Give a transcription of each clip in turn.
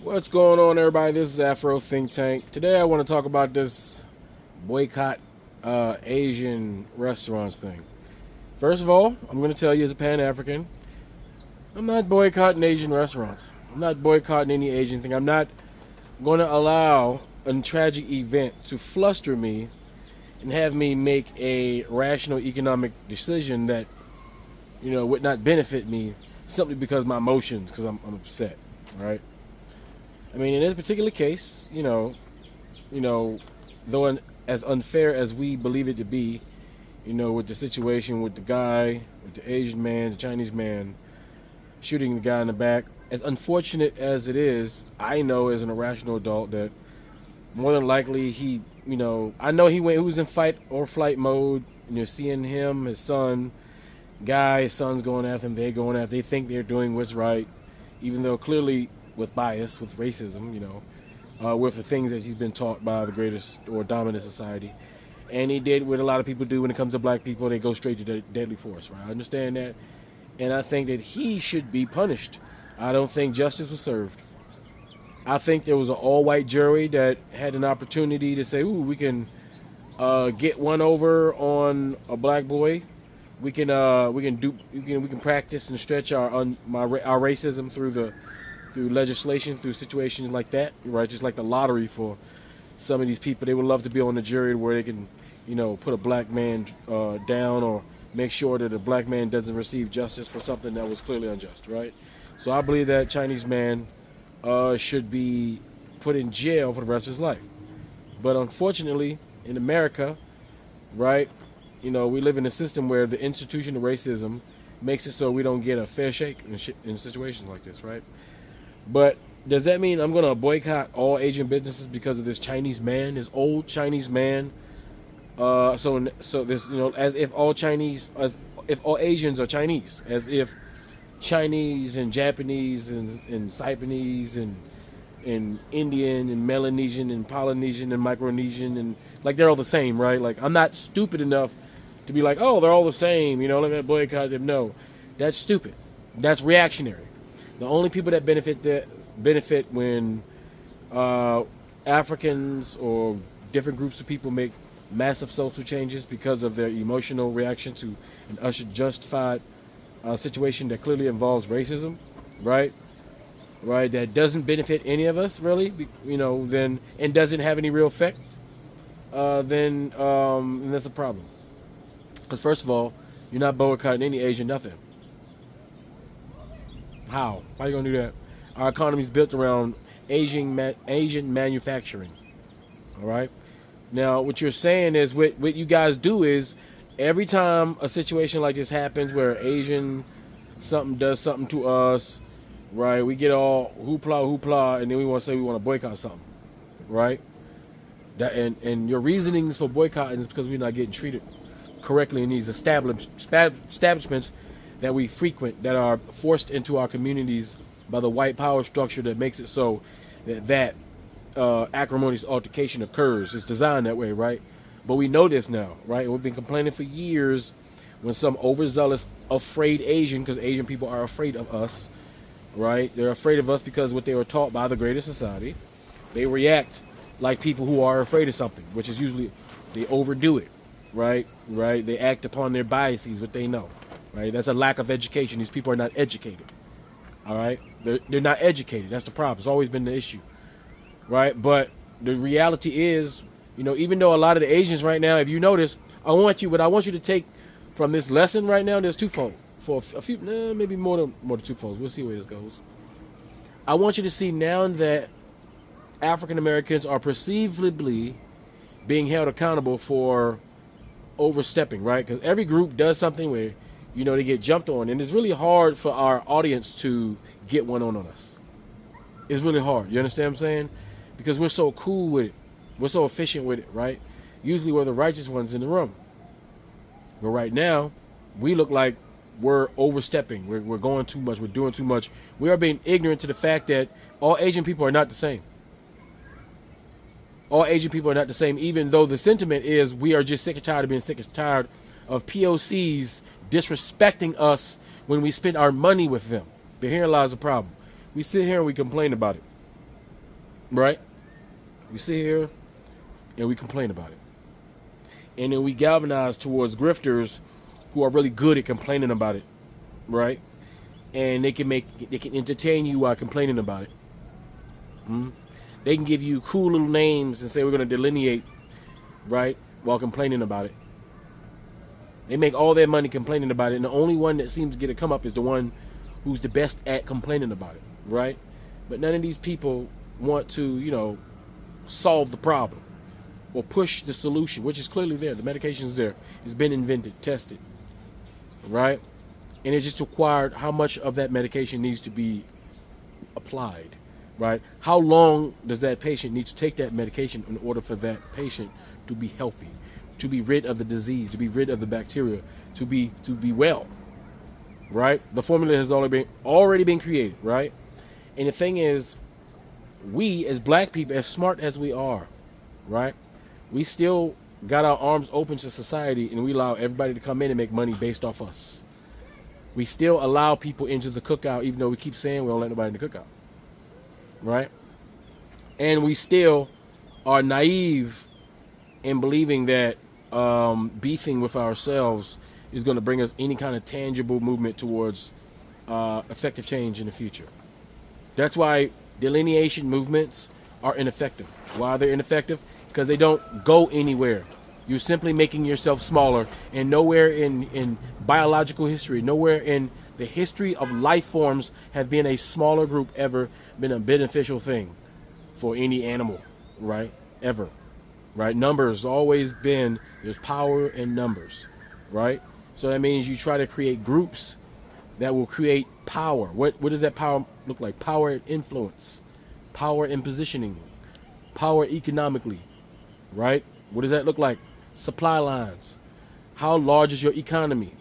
What's going on, everybody? This is Afro Think Tank. Today, I want to talk about this boycott Asian restaurants thing. First of all, I'm going to tell you as a Pan-African, I'm not boycotting Asian restaurants. I'm not boycotting any Asian thing. I'm not going to allow a tragic event to fluster me and have me make a rational economic decision that, would not benefit me simply because of my emotions, because I'm upset, all right? I mean, in this particular case, though as unfair as we believe it to be, with the situation with the guy, with the Asian man, the Chinese man, shooting the guy in the back, as unfortunate as it is, I know as an irrational adult that more than likely I know he was in fight or flight mode, seeing him, his son, his son's going after him, they think they're doing what's right, even though clearly with bias, with racism, with the things that he's been taught by the greatest or dominant society. And he did what a lot of people do when it comes to black people. They go straight to the deadly force, right? I understand that. And I think that he should be punished. I don't think justice was served. I think there was an all-white jury that had an opportunity to say, ooh, we can get one over on a black boy. We can practice and stretch our racism through legislation, through situations like that, right? Just like the lottery for some of these people. They would love to be on the jury where they can, put a black man down or make sure that a black man doesn't receive justice for something that was clearly unjust, right? So I believe that Chinese man should be put in jail for the rest of his life. But unfortunately, in America, right, we live in a system where the institution of racism makes it so we don't get a fair shake in situations like this, right? But does that mean I'm going to boycott all Asian businesses because of this Chinese man, this old Chinese man? So this, as if all Asians are Chinese, as if Chinese and Japanese and Saipanese and Indian and Melanesian and Polynesian and Micronesian and like they're all the same, right? Like I'm not stupid enough to be like, oh, they're all the same, let me boycott them. No, that's stupid. That's reactionary. The only people that benefit when Africans or different groups of people make massive social changes because of their emotional reaction to an unjustified situation that clearly involves racism, right? Right, that doesn't benefit any of us really, then and doesn't have any real effect. Then that's a problem. Because first of all, you're not boycotting any Asian nothing. How are you gonna do that? Our economy is built around Asian manufacturing. All right. Now, what you're saying is what you guys do is every time a situation like this happens where Asian something does something to us, right? We get all hoopla, and then we want to say we want to boycott something, right? That and your reasonings for boycotting is because we're not getting treated correctly in these establishments that we frequent, that are forced into our communities by the white power structure that makes it so that acrimonious altercation occurs. It's designed that way, right? But we know this now, right? We've been complaining for years when some overzealous, afraid Asian, because Asian people are afraid of us, right? They're afraid of us because what they were taught by the greater society. They react like people who are afraid of something, which is usually they overdo it, right? Right? They act upon their biases, what they know. Right, that's a lack of education. These people are not educated. All right, they're not educated. That's the problem. It's always been the issue, right? But the reality is, even though a lot of the Asians right now, if you notice, what I want you to take from this lesson right now. There's twofold. For a few, maybe more than twofold. We'll see where this goes. I want you to see now that African Americans are perceivably being held accountable for overstepping, right? Because every group does something where they get jumped on. And it's really hard for our audience to get one on us. It's really hard. You understand what I'm saying? Because we're so cool with it. We're so efficient with it, right? Usually we're the righteous ones in the room. But right now, we look like we're overstepping. We're going too much. We're doing too much. We are being ignorant to the fact that all Asian people are not the same. All Asian people are not the same, even though the sentiment is we are just sick and tired of being sick and tired of POCs disrespecting us when we spend our money with them. But here lies the problem. We sit here and we complain about it. right? We sit here and we complain about it. And then we galvanize towards grifters who are really good at complaining about it, right? And they can entertain you while complaining about it. They can give you cool little names and say we're going to delineate, right, while complaining about it. They make all their money complaining about it, and the only one that seems to get a come up is the one who's the best at complaining about it, right? But none of these people want to, solve the problem or push the solution, which is clearly there. The medication's there. It's been invented, tested, right? And it just required how much of that medication needs to be applied, right? How long does that patient need to take that medication in order for that patient to be healthy, to be rid of the disease, to be rid of the bacteria, to be well, right? The formula has already been created, right? And the thing is, we as black people, as smart as we are, right, we still got our arms open to society, and we allow everybody to come in and make money based off us. We still allow people into the cookout, even though we keep saying we don't let nobody in the cookout, right? And we still are naive in believing that beefing with ourselves is going to bring us any kind of tangible movement towards effective change in the future. That's why delineation movements are ineffective. Why are they ineffective? Because they don't go anywhere. You're simply making yourself smaller, and nowhere in biological history, nowhere in the history of life forms have been a smaller group ever been a beneficial thing for any animal, right? Ever, right? Numbers always been, there's power in numbers, right? So that means you try to create groups that will create power. What does that power look like? Power and influence, power and positioning, power economically, right? What does that look like? Supply lines. How large is your economy,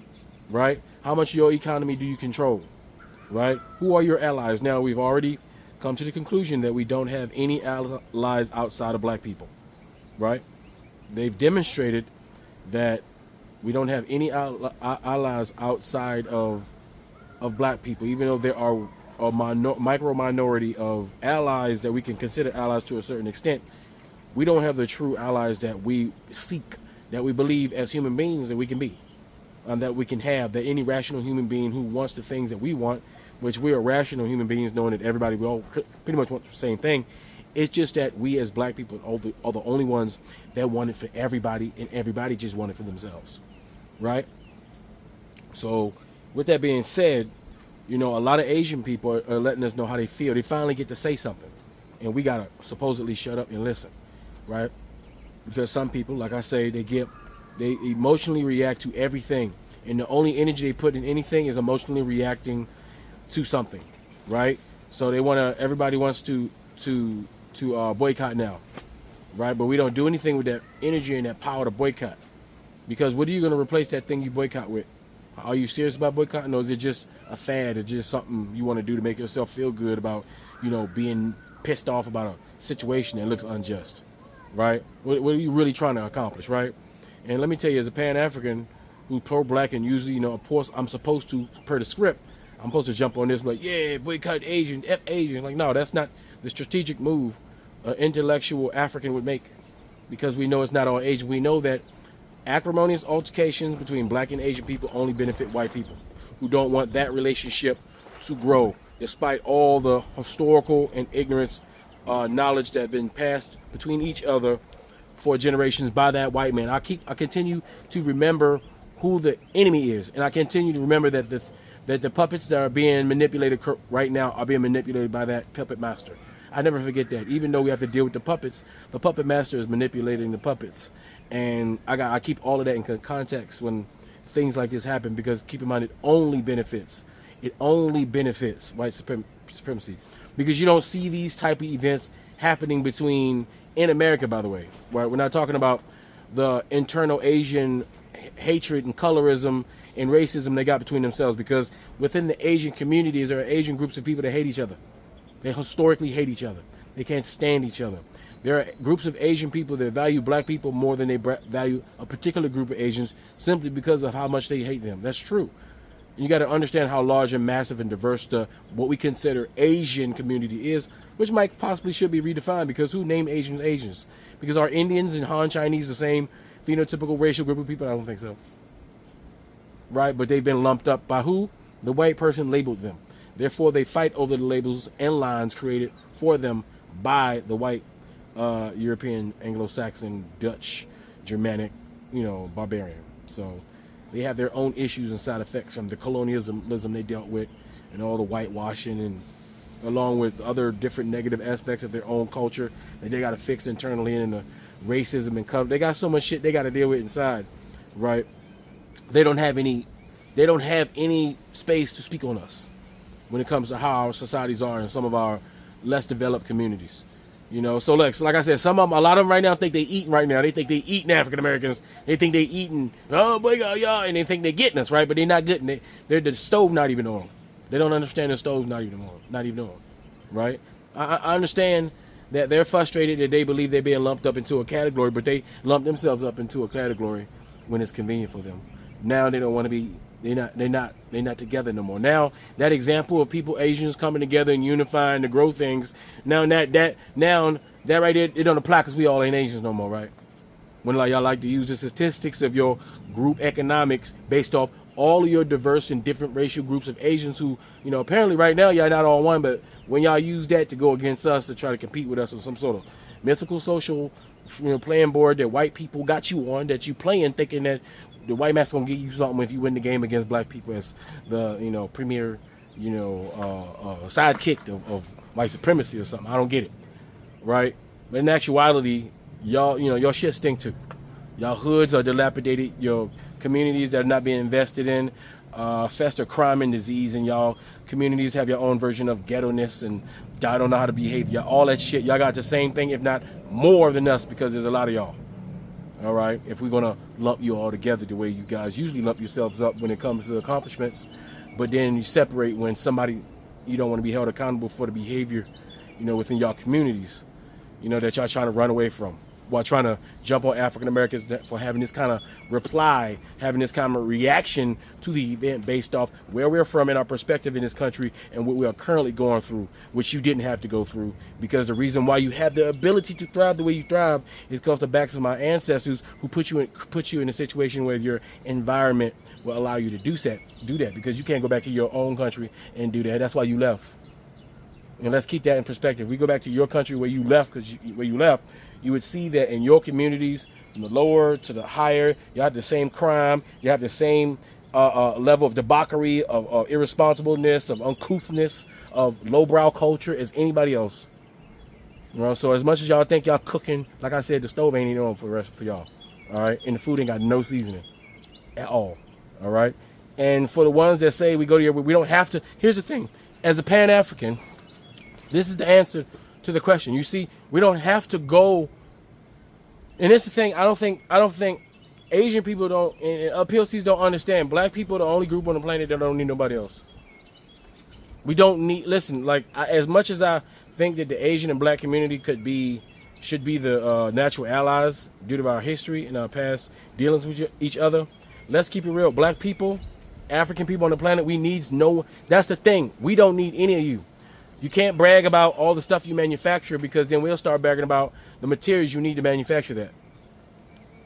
right? How much of your economy do you control, right? Who are your allies? Now, we've already come to the conclusion that we don't have any allies outside of black people, right? They've demonstrated that we don't have any allies outside of black people, even though there are a micro minority of allies that we can consider allies to a certain extent. We don't have the true allies that we seek, that we believe as human beings that we can be, that we can have, that any rational human being who wants the things that we want, which we are rational human beings, knowing that everybody, we all pretty much want the same thing. It's just that we as black people are the only ones that want it for everybody, and everybody just want it for themselves, right? So with that being said, a lot of Asian people are letting us know how they feel. They finally get to say something, and we gotta supposedly shut up and listen, right? Because some people, like I say, they emotionally react to everything, and the only energy they put in anything is emotionally reacting to something, right? So everybody wants to boycott now, right? But we don't do anything with that energy and that power to boycott, because what are you going to replace that thing you boycott with? Are you serious about boycotting, or is it just a fad, or just something you want to do to make yourself feel good about, being pissed off about a situation that looks unjust, right? What are you really trying to accomplish, right? And let me tell you, as a Pan-African who's pro-black, and usually, of course, I'm supposed to, per the script, I'm supposed to jump on this, like, yeah, boycott Asian, F Asian. Like, no, that's not the strategic move an intellectual African would make, because we know it's not all Asian. We know that acrimonious altercations between black and Asian people only benefit white people who don't want that relationship to grow, despite all the historical and ignorance knowledge that have been passed between each other for generations by that white man. I continue to remember who the enemy is, and I continue to remember that the puppets that are being manipulated right now are being manipulated by that puppet master. I never forget that. Even though we have to deal with the puppets, the puppet master is manipulating the puppets. And I keep all of that in context when things like this happen, because keep in mind, it only benefits white supremacy, because you don't see these type of events happening in America, by the way, right? We're not talking about the internal Asian hatred and colorism and racism they got between themselves, because within the Asian communities, there are Asian groups of people that hate each other. They historically hate each other. They can't stand each other. There are groups of Asian people that value black people more than they value a particular group of Asians, simply because of how much they hate them. That's true. You got to understand how large and massive and diverse what we consider Asian community is, which might possibly should be redefined, because who named Asians Asians? Because are Indians and Han Chinese the same phenotypical racial group of people? I don't think so. Right? But they've been lumped up by who? The white person labeled them. Therefore, they fight over the labels and lines created for them by the white European, Anglo-Saxon, Dutch, Germanic, barbarian. So they have their own issues and side effects from the colonialism they dealt with, and all the whitewashing, and along with other different negative aspects of their own culture that they got to fix internally, and the racism and color. They got so much shit they got to deal with inside, right? They don't have any space to speak on us when it comes to how our societies are in some of our less developed communities. So like I said, a lot of them right now think they eating right now. They think they eating African Americans. They think they eating, oh boy, y'all, and they think they getting us, right? But they're not getting. They're the stove not even on. They don't understand the stove's not even on, right? I understand that they're frustrated that they believe they're being lumped up into a category, but they lump themselves up into a category when it's convenient for them. Now they don't want to be. They're not together no more. Now that example of people, Asians coming together and unifying to grow things. Now that right there, it don't apply because we all ain't Asians no more, right? When y'all like to use the statistics of your group economics based off all of your diverse and different racial groups of Asians who, apparently right now y'all not all one, but when y'all use that to go against us to try to compete with us on some sort of mythical social, playing board that white people got you on, that you playing thinking that the white man's gonna give you something if you win the game against black people as the premier sidekick of white supremacy or something. I don't get it, right? But in actuality, your shit stink too. Y'all hoods are dilapidated. Your communities that are not being invested in fester crime and disease, and y'all communities have your own version of ghetto-ness, and y'all don't know how to behave. Y'all all that shit. Y'all got the same thing, if not more than us, because there's a lot of y'all. All right, if we're gonna lump you all together the way you guys usually lump yourselves up when it comes to accomplishments, but then you separate when somebody you don't want to be held accountable for the behavior, within y'all communities, that y'all trying to run away from, while trying to jump on African Americans for having this kind of reply, having this kind of reaction to the event based off where we're from and our perspective in this country and what we are currently going through, which you didn't have to go through, because the reason why you have the ability to thrive the way you thrive is because the backs of my ancestors who put you in a situation where your environment will allow you to do that, because you can't go back to your own country and do that. That's why you left. And let's keep that in perspective. We go back to your country where you left, you would see that in your communities, from the lower to the higher, you have the same crime, you have the same level of debauchery, of irresponsibleness, of uncouthness, of lowbrow culture as anybody else. So as much as y'all think y'all cooking, like I said, the stove ain't even on for y'all. All right, and the food ain't got no seasoning at all. All right, and for the ones that say we go to we don't have to. Here's the thing: as a Pan-African, this is the answer to the question. You see, we don't have to go. And that's the thing. I don't think Asian people don't, and PLCs don't understand. Black people are the only group on the planet that don't need nobody else. We don't need. Listen, as much as I think that the Asian and Black community should be the natural allies due to our history and our past dealings with each other. Let's keep it real. Black people, African people on the planet, that's the thing. We don't need any of you. You can't brag about all the stuff you manufacture, because then we'll start bragging about the materials you need to manufacture that.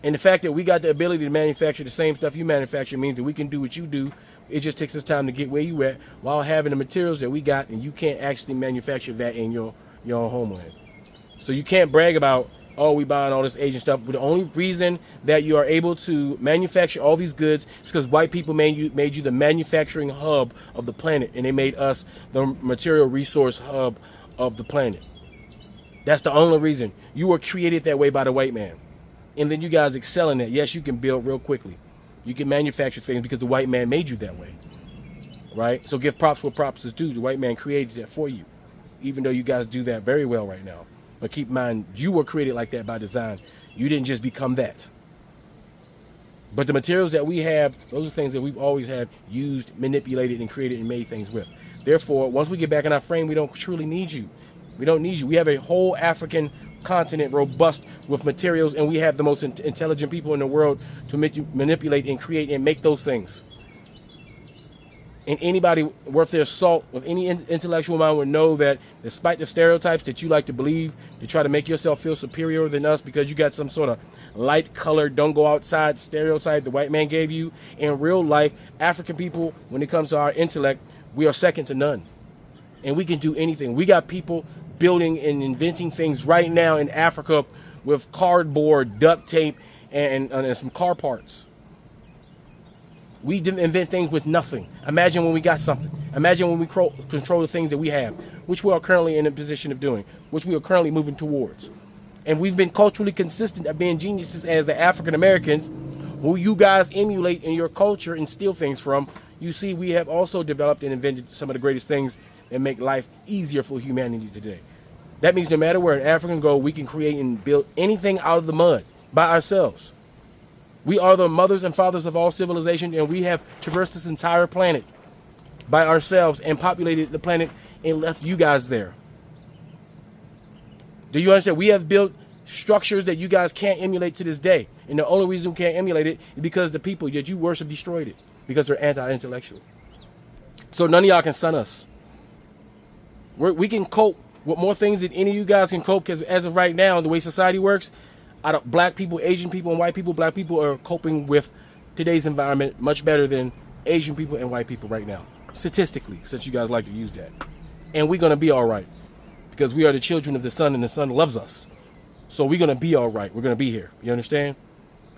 And the fact that we got the ability to manufacture the same stuff you manufacture means that we can do what you do. It just takes us time to get where you at while having the materials that we got, and you can't actually manufacture that in your own homeland. So you can't brag about, oh, we buying all this Asian stuff. But the only reason that you are able to manufacture all these goods is because white people made you the manufacturing hub of the planet, and they made us the material resource hub of the planet. That's the only reason. You were created that way by the white man. And then you guys excel in that. Yes, you can build real quickly. You can manufacture things because the white man made you that way. Right? So give props where props is due. The white man created that for you. Even though you guys do that very well right now. But keep in mind, you were created like that by design. You didn't just become that. But the materials that we have, those are things that we've always had used, manipulated, and created and made things with. Therefore, once we get back in our frame, we don't truly need you. We don't need you. We have a whole African continent robust with materials, and we have the most intelligent people in the world to manipulate and create and make those things. And anybody worth their salt with any intellectual mind would know that despite the stereotypes that you like to believe to try to make yourself feel superior than us because you got some sort of light colored, don't go outside stereotype the white man gave you, in real life, African people, when it comes to our intellect, we are second to none. And we can do anything. We got people building and inventing things right now in Africa with cardboard, duct tape, and some car parts. We didn't invent things with nothing. Imagine when we got something. Imagine when we control the things that we have, which we are currently in a position of doing, which we are currently moving towards. And we've been culturally consistent at being geniuses as the African Americans, who you guys emulate in your culture and steal things from. You see, we have also developed and invented some of the greatest things that make life easier for humanity today. That means no matter where an African go, we can create and build anything out of the mud by ourselves. We are the mothers and fathers of all civilization, and we have traversed this entire planet by ourselves and populated the planet and left you guys there. Do you understand? We have built structures that you guys can't emulate to this day. And the only reason we can't emulate it is because the people that you worship destroyed it, because they're anti-intellectual. So none of y'all can stun us. We can cope with more things than any of you guys can cope, because as of right now, the way society works, out of black people, Asian people, and white people, black people are coping with today's environment much better than Asian people and white people right now. Statistically, since you guys like to use that. And we're going to be all right, because we are the children of the sun, and the sun loves us. So we're going to be all right. We're going to be here. You understand?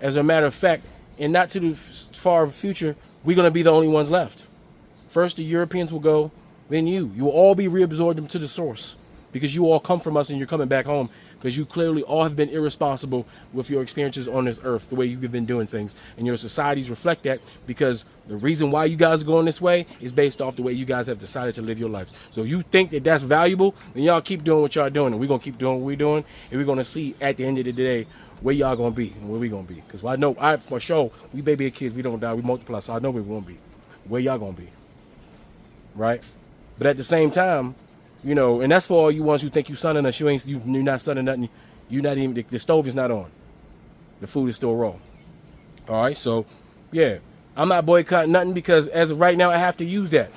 As a matter of fact, and not to the far future, we're going to be the only ones left. First, the Europeans will go, then you. You will all be reabsorbed to the source, because you all come from us and you're coming back home, because you clearly all have been irresponsible with your experiences on this earth, the way you've been doing things. And your societies reflect that, because the reason why you guys are going this way is based off the way you guys have decided to live your lives. So if you think that that's valuable, then y'all keep doing what y'all doing, and we're going to keep doing what we're doing, and we're going to see at the end of the day where y'all going to be and where we going to be. Because I know, for sure, we baby kids, we don't die, we multiply, so I know where we're going to be. Where y'all going to be. Right? But at the same time, you know, and that's for all you ones who think you sunning us. You're not sunning nothing. You're not even, the stove is not on. The food is still raw. All right, so yeah, I'm not boycotting nothing, because as of right now, I have to use that,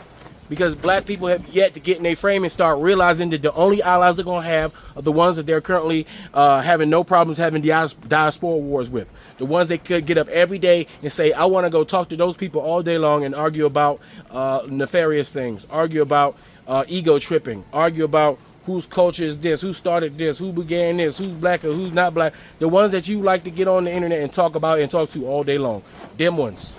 because black people have yet to get in their frame and start realizing that the only allies they're gonna have are the ones that they're currently having no problems having diaspora wars with. The ones they could get up every day and say, I want to go talk to those people all day long and argue about nefarious things, argue about ego tripping, argue about whose culture is this, who started this, who began this, who's black or who's not black. The ones that you like to get on the internet and talk about and talk to all day long. Them ones.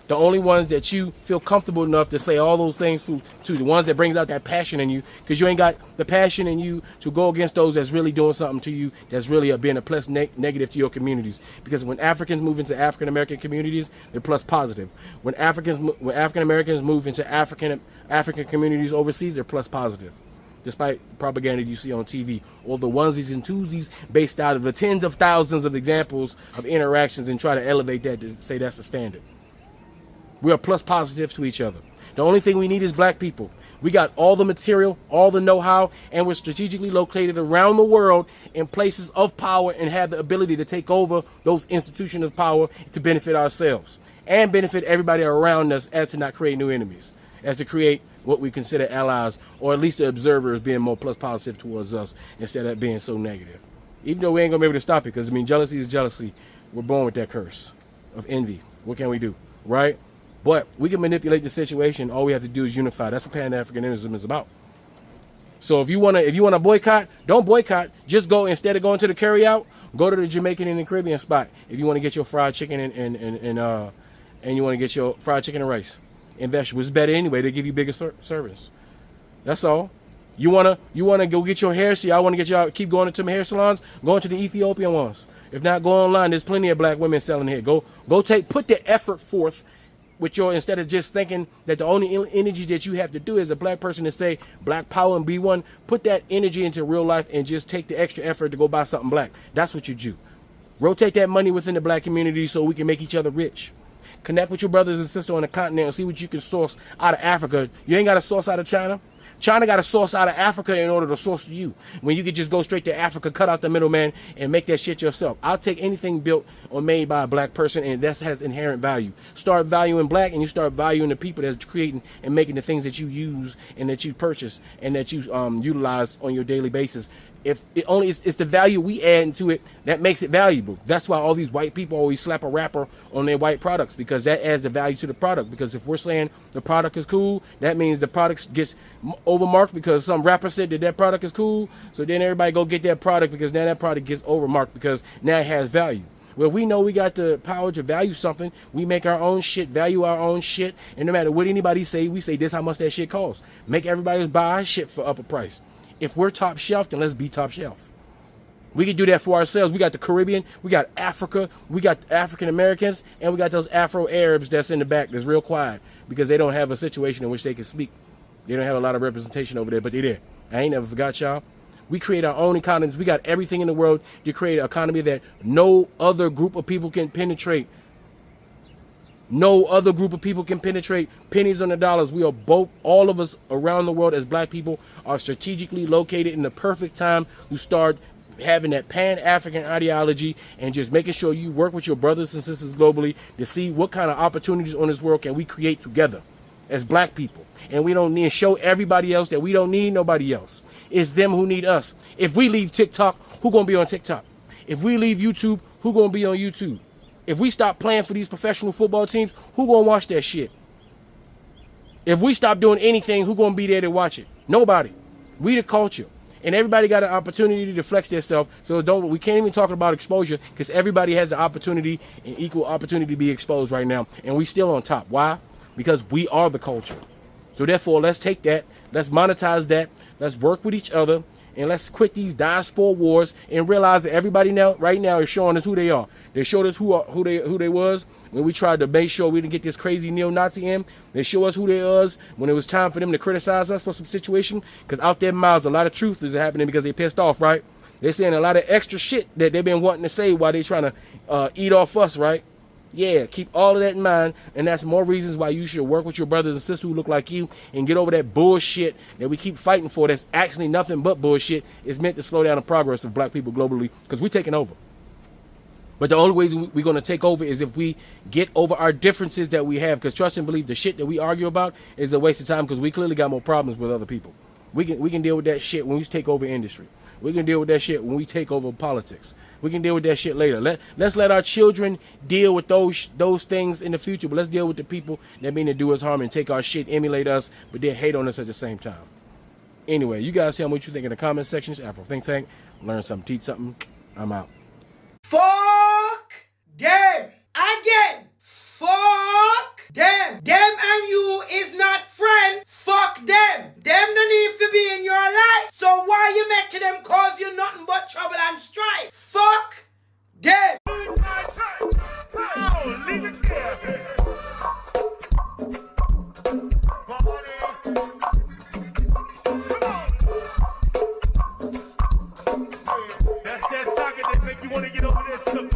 The only ones that you feel comfortable enough to say all those things to the ones that brings out that passion in you, because you ain't got the passion in you to go against those that's really doing something to you, that's really being a plus negative to your communities. Because when Africans move into African American communities, they're plus positive. When African Americans move into African communities overseas, they're plus positive. Despite propaganda you see on TV, or the onesies and twosies based out of the tens of thousands of examples of interactions, and try to elevate that to say that's the standard. We are plus positive to each other. The only thing we need is black people. We got all the material, all the know-how, and we're strategically located around the world in places of power, and have the ability to take over those institutions of power to benefit ourselves and benefit everybody around us, as to not create new enemies, as to create what we consider allies, or at least the observers being more plus positive towards us instead of being so negative. Even though we ain't gonna be able to stop it, because I mean, jealousy is jealousy. We're born with that curse of envy. What can we do, right? But we can manipulate the situation. All we have to do is unify. That's what Pan-Africanism is about. So if you wanna boycott, don't boycott. Just go, instead of going to the carry out, go to the Jamaican and the Caribbean spot. If you want to get your fried chicken and you want to get your fried chicken and rice and vegetables, it's better anyway. They give you bigger service. That's all. You wanna go get your hair? See, I want to get y'all keep going to my hair salons. Go into the Ethiopian ones. If not, go online. There's plenty of black women selling hair. Put the effort forth. With your, instead of just thinking that the only energy that you have to do as a black person is say black power and be one, put that energy into real life and just take the extra effort to go buy something black. That's what you do. Rotate that money within the black community so we can make each other rich. Connect with your brothers and sisters on the continent and see what you can source out of Africa. You ain't got to source out of China. China got to source out of Africa in order to source to you. When you could just go straight to Africa, cut out the middleman, and make that shit yourself. I'll take anything built or made by a black person, and that has inherent value. Start valuing black, and you start valuing the people that's creating and making the things that you use and that you purchase and that you utilize on your daily basis. If it only it's the value we add into it that makes it valuable. That's why all these white people always slap a wrapper on their white products, because that adds the value to the product. Because if we're saying the product is cool, that means the product gets overmarked because some rapper said that product is cool. So then everybody go get that product because now that product gets overmarked because now it has value. Well, we know we got the power to value something. We make our own shit, value our own shit, and no matter what anybody say, we say this how much that shit costs. Make everybody buy shit for upper price. If we're top shelf, then let's be top shelf. We can do that for ourselves. We got the Caribbean, we got Africa, we got African Americans, and we got those Afro Arabs that's in the back that's real quiet because they don't have a situation in which they can speak. They don't have a lot of representation over there, but they're there. I ain't never forgot y'all. We create our own economies. We got everything in the world to create an economy that no other group of people can penetrate. No other group of people can penetrate. Pennies on the dollars. We are both, all of us around the world as black people are strategically located in the perfect time to start having that pan-African ideology and just making sure you work with your brothers and sisters globally to see what kind of opportunities on this world can we create together as black people. And we don't need to show everybody else that we don't need nobody else. It's them who need us. If we leave TikTok, who gonna be on TikTok? If we leave YouTube, who gonna be on YouTube? If we stop playing for these professional football teams, who gonna watch that shit? If we stop doing anything, who gonna be there to watch it? Nobody. We the culture. And everybody got an opportunity to flex themselves. So we can't even talk about exposure because everybody has the opportunity and equal opportunity to be exposed right now. And we still on top. Why? Because we are the culture. So therefore, let's take that. Let's monetize that. Let's work with each other. And let's quit these diaspora wars and realize that everybody now, right now, is showing us who they are. They showed us who they was when we tried to make sure we didn't get this crazy neo-Nazi in. They show us who they was when it was time for them to criticize us for some situation. Because out there, miles, a lot of truth is happening because they pissed off, right? They're saying a lot of extra shit that they've been wanting to say while they trying to eat off us, right? Yeah, keep all of that in mind, and that's more reasons why you should work with your brothers and sisters who look like you and get over that bullshit that we keep fighting for that's actually nothing but bullshit. It's meant to slow down the progress of black people globally because we're taking over. But the only ways we're going to take over is if we get over our differences that we have, because trust and believe the shit that we argue about is a waste of time because we clearly got more problems with other people. We can deal with that shit when we take over industry. We can deal with that shit when we take over politics. We can deal with that shit later. Let's let our children deal with those things in the future, but let's deal with the people that mean to do us harm and take our shit, emulate us, but then hate on us at the same time. Anyway, you guys tell me what you think in the comment sections. Afro Think Tank, learn something, teach something. I'm out. Fuck them again. Fuck them. Them and you is not friend. Fuck them. Them no need to be in your life. So why you making them cause you nothing but trouble and strife? Fuck them. Leave it there. That's that socket that make you want to get over there.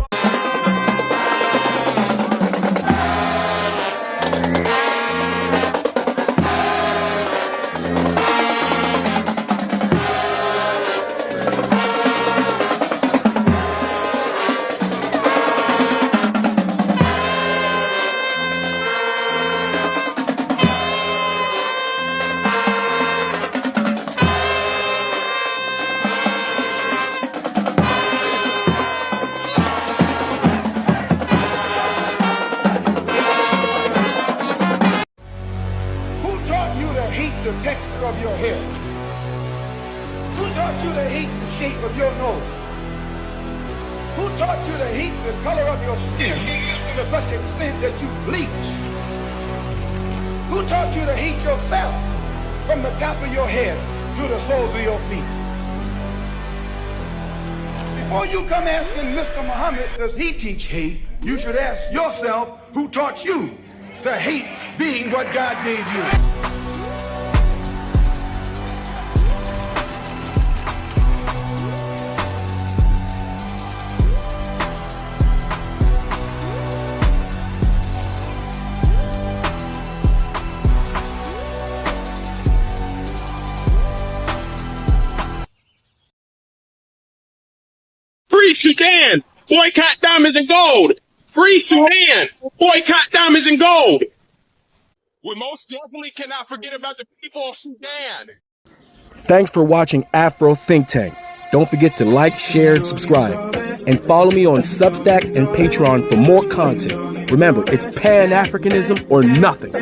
The texture of your hair? Who taught you to hate the shape of your nose? Who taught you to hate the color of your skin to such extent that you bleach? Who taught you to hate yourself from the top of your head to the soles of your feet? Before you come asking Mr. Muhammad, does he teach hate? You should ask yourself, who taught you to hate being what God gave you? Free Sudan. Boycott diamonds and gold. Free Sudan. Boycott diamonds and gold. We most definitely cannot forget about the people of Sudan. Thanks for watching Afro Think Tank. Don't forget to like, share, and subscribe. And follow me on Substack and Patreon for more content. Remember, it's Pan-Africanism or nothing.